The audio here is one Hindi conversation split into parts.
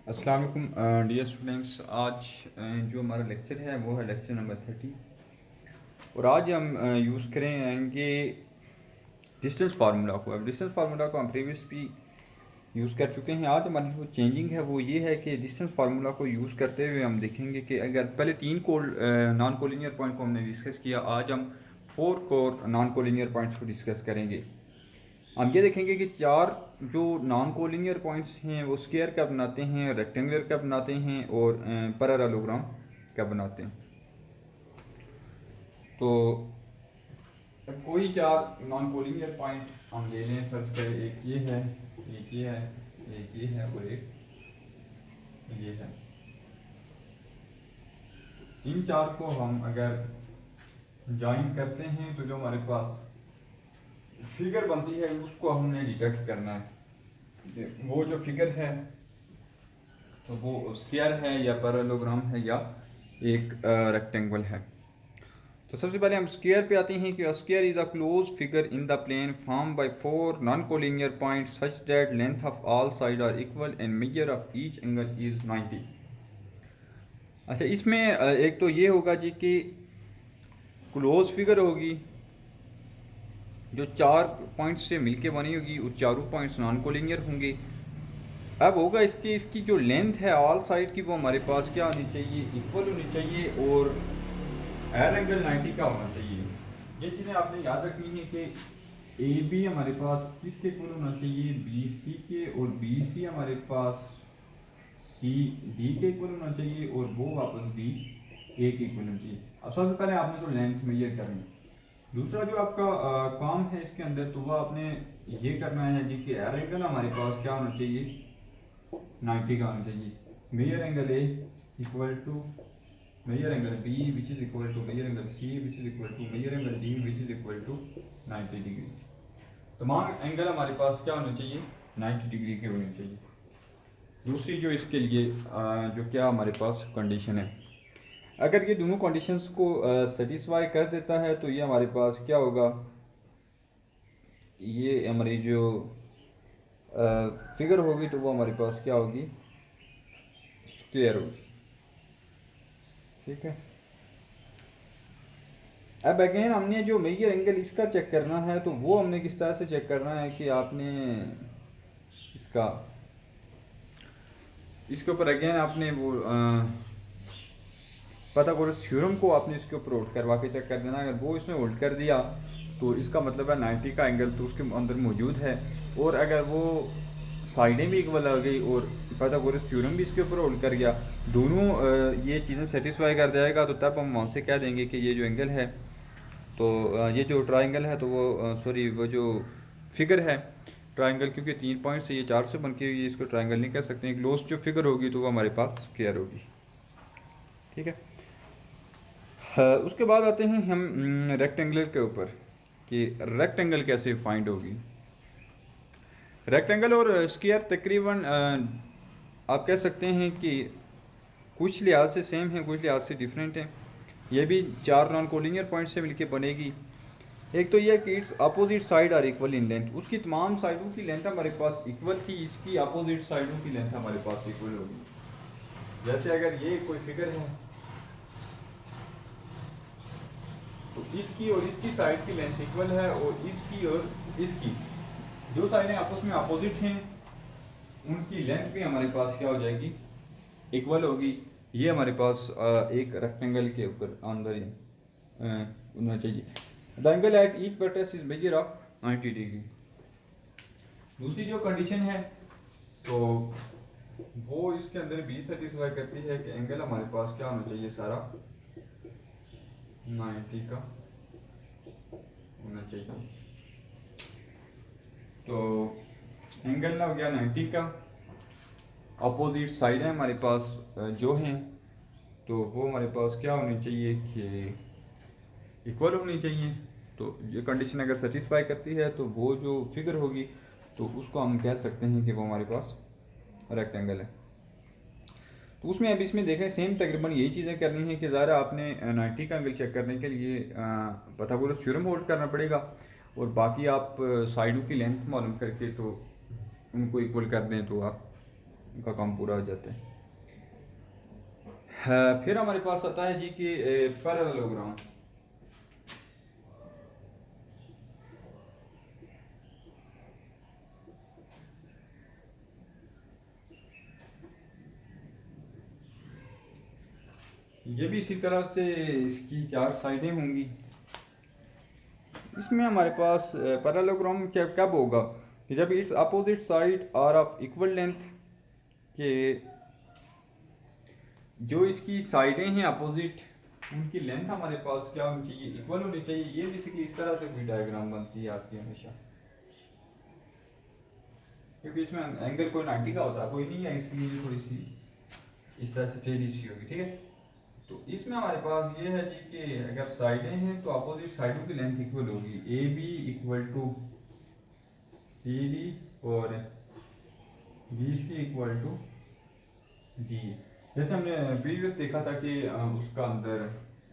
अस्सलाम वालेकुम डियर स्टूडेंट्स। आज जो हमारा लेक्चर है वो है लेक्चर नंबर 30 और आज हम यूज़ करेंगे डिस्टेंस फार्मूला को। अब डिस्टेंस फार्मूला को हम प्रीवियस भी यूज़ कर चुके हैं। आज हमारी जो चेंजिंग है वो ये है कि डिस्टेंस फार्मूला को यूज़ करते हुए हम देखेंगे कि अगर पहले तीन नॉन कोलिनियर पॉइंट को हमने डिस्कस किया, आज हम 4 नॉन कोलिनियर पॉइंट्स को डिस्कस करेंगे। हम ये देखेंगे कि चार जो नॉन कोलिनियर पॉइंट्स हैं वो स्क्वायर का बनाते हैं, रेक्टेंगुलर का बनाते हैं और पैरेललोग्राम का बनाते हैं। तो अब कोई चार नॉन कोलिनियर पॉइंट हम ले लें। फर्ज करें एक ये है, एक ये है, एक ये है और एक ये है। इन चार को हम अगर ज्वाइन करते हैं तो जो हमारे पास फिगर बनती है उसको हमने डिटेक्ट करना है। वो जो फिगर है तो वो स्क्वायर है या पैरेललोग्राम है या एक रेक्टेंगल है। तो सबसे पहले हम स्क्वायर पे आते हैं कि square is a close figure in the plane form by 4 non collinear points such that length of all side are equal and measure of each angle is 90। अच्छा, इसमें एक तो ये होगा जी कि क्लोज फिगर होगी जो चार पॉइंट्स से मिलके बनी होगी, वो चारों पॉइंट्स नॉन कोलिनियर होंगे। अब होगा इसकी जो लेंथ है ऑल साइड की वो हमारे पास क्या होनी चाहिए, इक्वल होनी चाहिए और एल एंगल 90 का होना चाहिए। ये चीज़ें आपने याद रखनी है कि ए बी हमारे पास किसके इक्वल होना चाहिए, बी सी के, और बी सी हमारे पास सी डी के इक्वल होना चाहिए और वो वापस डी ए के इक्वल होना चाहिए। अब सबसे पहले आपने तो लेंथ मेजर करनी। दूसरा जो आपका काम है इसके अंदर तो वह आपने ये करना है जी कि एल एंगल हमारे पास क्या होना चाहिए, 90 का होना चाहिए। Measure angle A equal to measure angle B which is equal to measure angle C which is equal to measure angle D which is equal to 90 degree. तमाम एंगल हमारे पास क्या होने चाहिए, 90 डिग्री के होने चाहिए। दूसरी जो इसके लिए जो क्या हमारे पास कंडीशन है, अगर ये दोनों कंडीशंस को सेटिस्फाई कर देता है तो ये हमारे पास क्या होगा, ये हमारी जो फिगर होगी तो वो हमारे पास क्या होगी, स्क्वायर होगी। ठीक है। अब अगेन हमने जो मेजर एंगल इसका चेक करना है तो वो हमने किस तरह से चेक करना है कि आपने इसका इसके ऊपर अगेन आपने वो पाइथागोरस थ्योरम को आपने इसके ऊपर होल्ड करवा के चेक कर देना। अगर वो इसने होल्ड कर दिया तो इसका मतलब है 90 का एंगल तो उसके अंदर मौजूद है, और अगर वो साइडें भी इक्वल आ गई और पाइथागोरस थ्योरम भी इसके ऊपर होल्ड कर गया, दोनों ये चीज़ें सेटिस्फाई कर जाएगा, तो तब हम वहाँ से कह देंगे कि ये जो एंगल है तो ये जो ट्राइंगल है तो वो सॉरी वो जो फिगर है ट्राइंगल, क्योंकि 3 पॉइंट से ये 4 से बन के हुई है, इसको ट्राइंगल नहीं कह सकते। एक क्लोज जो फिगर होगी तो वो हमारे पास स्क्वायर होगी। ठीक है। उसके बाद आते हैं हम रेक्टेंगल के ऊपर कि रेक्टेंगल कैसे फाइंड होगी। रेक्टेंगल और स्क्वायर तकरीबन आप कह सकते हैं कि कुछ लिहाज से सेम है, कुछ लिहाज से डिफरेंट है। ये भी चार नॉन कोलिनियर पॉइंट से मिलके बनेगी। एक तो यह कि its opposite side are equal in length, उसकी तमाम साइडों की लेंथ हमारे पास इक्वल थी, इसकी अपोजिट साइडों की लेंथ हमारे पास इक्वल होगी। जैसे अगर ये कोई फिगर है तो इसकी और इसकी साइड की लेंथ इक्वल है, और इसकी और इसकी जो साइडें आपस में अपोजिट हैं उनकी लेंथ भी हमारे पास क्या हो जाएगी, इक्वल होगी। ये हमारे पास एक रेक्टेंगल के ऊपर अंदर ही होना चाहिए। The angle at each vertex is measure of 90 degree. दूसरी जो कंडीशन है तो वो इसके अंदर भी सेटिस्फाई करती है कि एंगल हमारे पास क्या होना चाहिए, सारा 90 का होना चाहिए। तो एंगल ना हो गया 90 का, अपोजिट साइड है हमारे पास जो हैं तो वो हमारे पास क्या होनी चाहिए कि इक्वल होनी चाहिए। तो ये कंडीशन अगर सेटिस्फाई करती है तो वो जो फिगर होगी तो उसको हम कह सकते हैं कि वो हमारे पास रेक्टेंगल है। तो उसमें अब इसमें देखें सेम तकरीबन यही चीज़ें करनी है कि ज़रा आपने 90 का एंगल चेक करने के लिए पाइथागोरस थ्योरम होल्ड करना पड़ेगा, और बाकी आप साइडों की लेंथ मालूम करके तो उनको इक्वल कर दें तो आप उनका काम पूरा हो जाता है। फिर हमारे पास आता है जी कि पैरेललोग्राम। ये भी इसी तरह से इसकी 4 साइडें होंगी। इसमें हमारे पास पैरेललोग्राम क्या कब होगा कि जब its opposite side are of equal length, के जो इसकी साइडें हैं अपोजिट उनकी लेंथ हमारे पास क्या होनी चाहिए, इक्वल होनी चाहिए। ये बेसिकली इस तरह से कोई डायग्राम बनती है आपकी हमेशा, क्योंकि इसमें एंगल कोई 90 का होता है कोई नहीं है, इसलिए थोड़ी सी इस तरह से टेढ़ी सी होगी, ठीक है। तो इसमें हमारे पास ये है जी कि अगर साइडें हैं तो अपोजिट साइडों की लेंथ इक्वल होगी, a b equal to c d और b c equal to d. जैसे हमने प्रीवियस देखा था कि उसका अंदर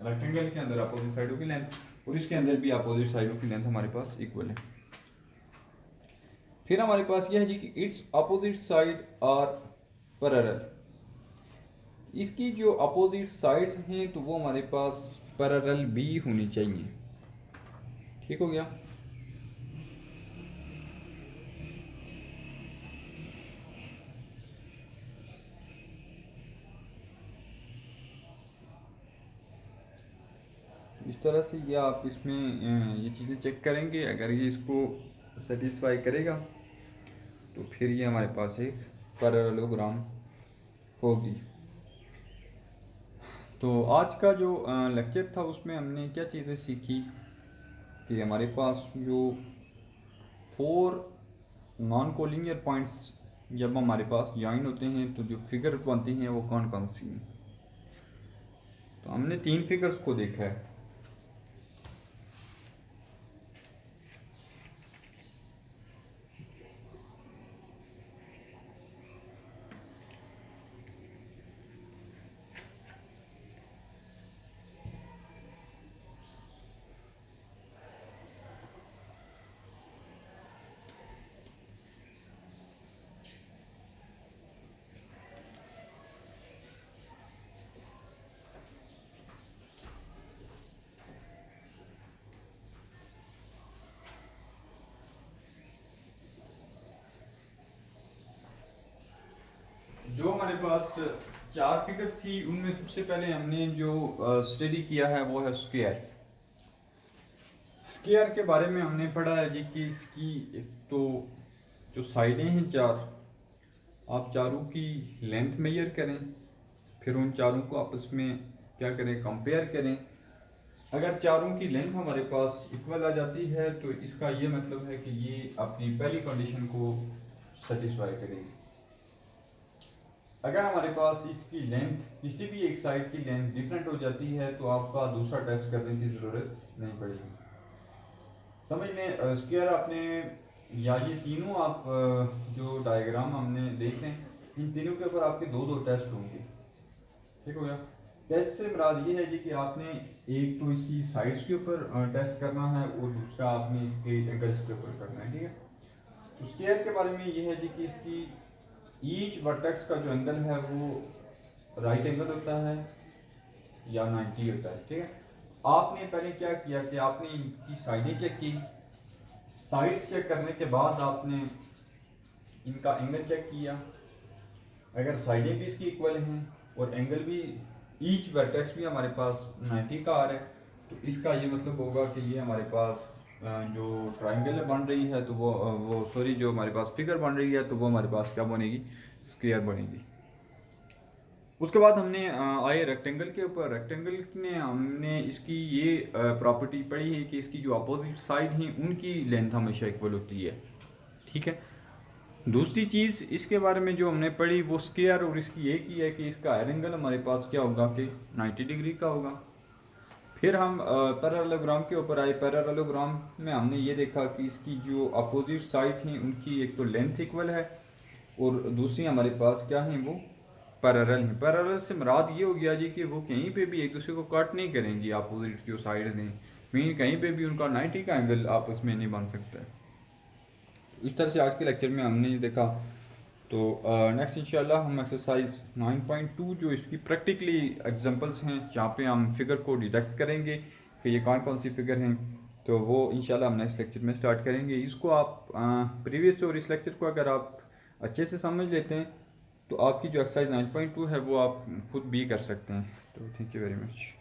रेक्टेंगल के अंदर अपोजिट साइडों की लेंथ और इसके अंदर भी अपोजिट साइडों की लेंथ हमारे पास इक्वल है। फिर हमारे पास यह है जी कि its opposite side are parallel. इसकी जो अपोजिट साइड्स हैं तो वो हमारे पास पैरेलल भी होनी चाहिए, ठीक हो गया। इस तरह से ये आप इसमें ये चीज़ें चेक करेंगे, अगर ये इसको सेटिस्फाई करेगा तो फिर ये हमारे पास एक पैरेललोग्राम होगी। तो आज का जो लेक्चर था उसमें हमने क्या चीज़ें सीखी कि हमारे पास जो 4 नॉन कोलिनियर पॉइंट्स जब हमारे पास ज्वाइन होते हैं तो जो फिगर बनती हैं वो कौन कौन सी हैं। तो हमने 3 फिगर्स को देखा है। जो हमारे पास 4 फिगर थी उनमें सबसे पहले हमने जो स्टडी किया है वो है स्क्वायर। स्क्वायर के बारे में हमने पढ़ा है जी कि इसकी एक तो जो साइडें हैं 4, आप चारों की लेंथ मेजर करें, फिर उन चारों को आपस में क्या करें, कंपेयर करें। अगर चारों की लेंथ हमारे पास इक्वल आ जाती है तो इसका ये मतलब है कि ये अपनी पहली कंडीशन को सेटिस्फाई करेगी। अगर हमारे पास इसकी लेंथ किसी भी एक साइड की लेंथ डिफरेंट हो जाती है तो आपका दूसरा टेस्ट करने की ज़रूरत नहीं पड़ेगी। समझ में स्क्वायर आपने या ये तीनों आप जो डायग्राम हमने देख रहे हैं इन तीनों के ऊपर आपके दो टेस्ट होंगे, ठीक हो गया। टेस्ट से मुराद ये है जी कि आपने एक तो इसकी साइड्स के ऊपर टेस्ट करना है और दूसरा आपने इसके एंगल्स के ऊपर करना है, ठीक है। तो स्क्वायर के बारे में ये है जी कि इसकी ईच वर्टेक्स का जो एंगल है वो राइट एंगल होता है या 90 होता है, ठीक है। आपने पहले क्या किया कि आपने इनकी साइडें चेक की, साइड्स चेक करने के बाद आपने इनका एंगल चेक किया। अगर साइडें भी इसकी इक्वल हैं और एंगल भी ईच वर्टेक्स भी हमारे पास 90 का आ रहा है तो इसका ये मतलब होगा कि ये हमारे पास जो ट्राइंगल बन रही है तो वो सॉरी जो हमारे पास फिगर बन रही है तो वो हमारे पास क्या बनेगी, स्क्वायर बनेगी। उसके बाद हमने आए रेक्टेंगल के ऊपर। रेक्टेंगल में हमने इसकी ये प्रॉपर्टी पढ़ी है कि इसकी जो अपोजिट साइड हैं उनकी लेंथ हमेशा इक्वल होती है, ठीक है। दूसरी चीज़ इसके बारे में जो हमने पढ़ी वो स्क्वायर और इसकी एक ही है कि इसका एयर एंगल हमारे पास क्या होगा कि 90 डिग्री का होगा। फिर हम पैरेललोग्राम के ऊपर आए। पैरेललोग्राम में हमने ये देखा कि इसकी जो अपोजिट साइड हैं उनकी एक तो लेंथ इक्वल है और दूसरी हमारे पास क्या हैं वो पैरेलल हैं। पैरेलल से मुराद ये हो गया जी कि वो कहीं पे भी एक दूसरे को कट नहीं करेंगी, अपोजिट जो साइड हैं मीन कहीं पे भी उनका 90 का एंगल आपस में नहीं बन सकता है। इस तरह से आज के लेक्चर में हमने ये देखा तो नेक्स्ट इंशाल्लाह हम एक्सरसाइज 9.2 जो इसकी प्रैक्टिकली एग्जांपल्स हैं, यहाँ पे हम फिगर को डिटेक्ट करेंगे कि ये कौन कौन सी फिगर हैं, तो वो इंशाल्लाह हम नेक्स्ट लेक्चर में स्टार्ट करेंगे। इसको आप प्रीवियस और इस लेक्चर को अगर आप अच्छे से समझ लेते हैं तो आपकी जो एक्सरसाइज 9.2 है वो आप खुद भी कर सकते हैं। तो थैंक यू वेरी मच।